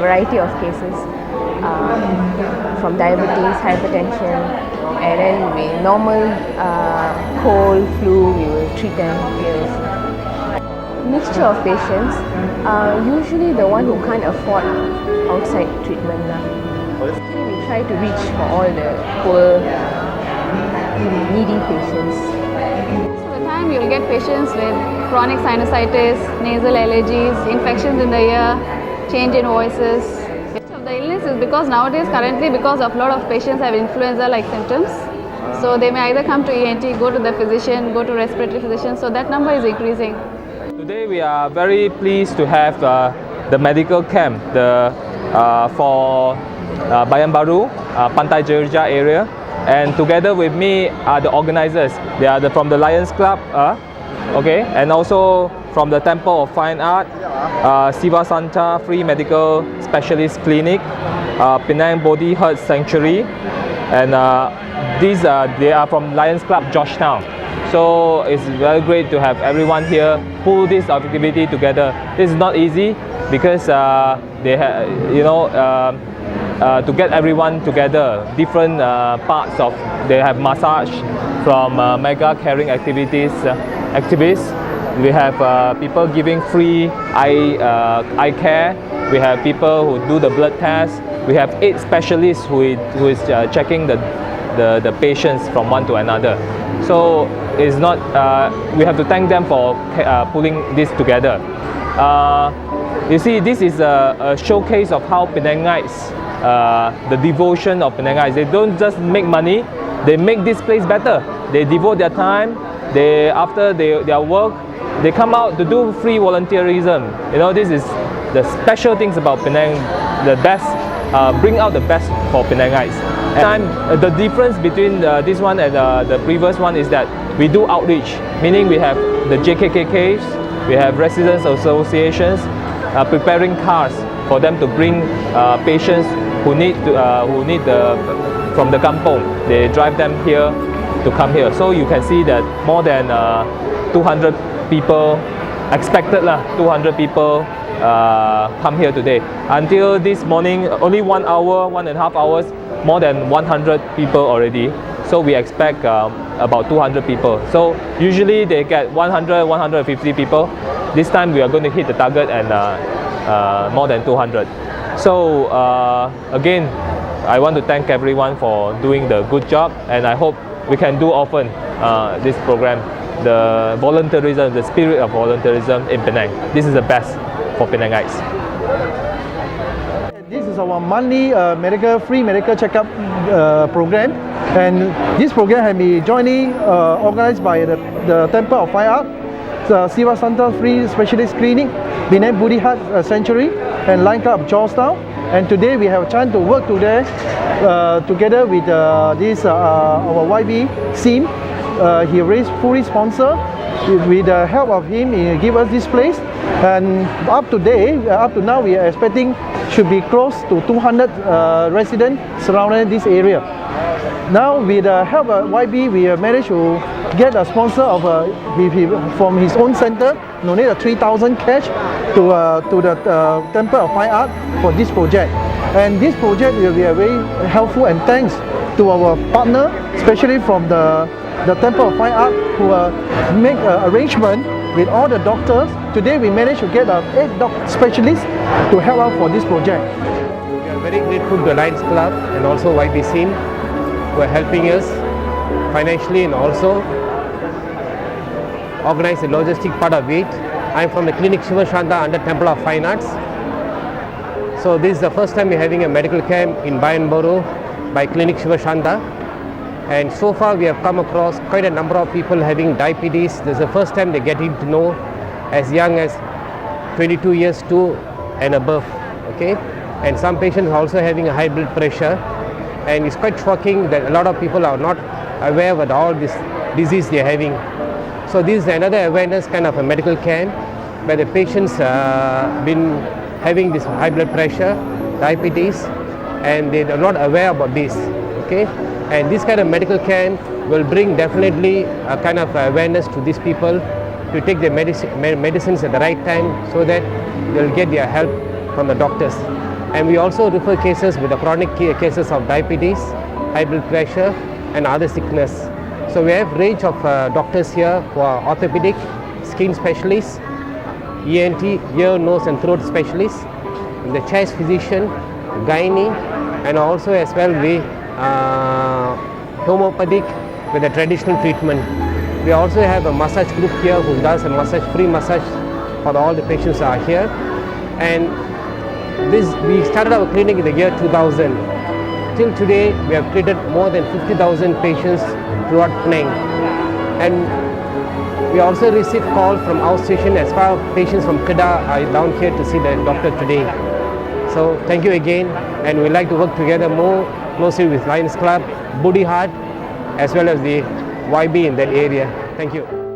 variety of cases, from diabetes, hypertension, and then with normal cold, flu, we will treat them here also. Mixture of patients, usually the one who can't afford outside treatment. We try to reach for all the poor, needy patients. Most of the time you'll get patients with chronic sinusitis, nasal allergies, infections in the ear, change in voices. Most of the illness is because nowadays currently because of a lot of patients have influenza-like symptoms. So they may either come to ENT, go to the physician, go to respiratory physician, so that number is increasing. Today we are very pleased to have the medical camp for Bayan Baru, Pantai Jereja area, and together with me are the organizers. They are from the Lions Club, okay, and also from the Temple of Fine Art, Siva Santa Free Medical Specialist Clinic, Penang Bodhi Heart Sanctuary, and they are from Lions Club Georgetown. So it's very great to have everyone here pull this activity together. This is not easy because they have, to get everyone together, different parts of, they have massage from mega caring activists. We have people giving free eye care. We have people who do the blood test. We have 8 specialists who is checking the patients from one to another. So it's not, we have to thank them for pulling this together. You see, this is a showcase of how Penangites, the devotion of Penangites, they don't just make money, they make this place better. They devote their time, after their work, they come out to do free volunteerism. This is the special things about Penang, the best, bring out the best for Penangites. And the difference between this one and the previous one is that we do outreach, meaning we have the JKKKs, we have residents associations preparing cars for them to bring patients who need from the kampong. They drive them here to come here. So you can see that more than 200 people, expected 200 people come here today. Until this morning, only 1 hour, 1.5 hours, more than 100 people already. So we expect about 200 people. So usually they get 100, 150 people. This time we are going to hit the target and more than 200. So again, I want to thank everyone for doing the good job, and I hope we can do often this program. The volunteerism, the spirit of volunteerism in Penang. This is the best for Penangites. This is our monthly free medical checkup program, and this program has been jointly organized by the Temple of Fine Art, Siva Santa Free Specialist Clinic, Penang Bodhi Heart Sanctuary, and Lions Club Georgetown. And today we have a chance to work together with our YB SIM. He raised fully sponsor. With the help of him, he give us this place. And up to now, we are expecting should be close to 200 residents surrounding this area. Now, with the help of YB, we have managed to get a sponsor from his own center, donate 3,000 cash to the Temple of Fine Art for this project. And this project will be very helpful, and thanks to our partner, especially from the Temple of Fine Art, who make arrangement with all the doctors. Today we managed to get 8 specialists to help out for this project. We are very grateful to the Lions Club and also YB SIM who are helping us financially and also organize the logistic part of it. I am from the Clinic Siva Santa under Temple of Fine Arts. So this is the first time we are having a medical camp in Bayan Baru by Clinic Siva Santa. And so far we have come across quite a number of people having diabetes. This is the first time they're getting to know as young as 22 years to and above. Okay, and some patients are also having a high blood pressure, and it's quite shocking that a lot of people are not aware of all this disease they're having. So this is another awareness kind of a medical camp where the patients been having this high blood pressure, diabetes, and they are not aware about this. Okay, and this kind of medical camp will bring definitely a kind of awareness to these people to take their medicines at the right time so that they'll get their help from the doctors. And we also refer cases with the chronic cases of diabetes, high blood pressure and other sickness. So we have range of doctors here who are orthopedic, skin specialists, ENT, ear, nose and throat specialists, the chest physician, gynae, and also as well the homeopathic with a traditional treatment. We also have a massage group here who does a massage, free massage for all the patients who are here. And we started our clinic in the year 2000. Till today, we have treated more than 50,000 patients throughout Penang. And we also receive calls from outstation as far as patients from Kedah are down here to see the doctor today. So thank you again, and we'd like to work together more closely with Lions Club, Budi Heart, as well as the YB in that area. Thank you.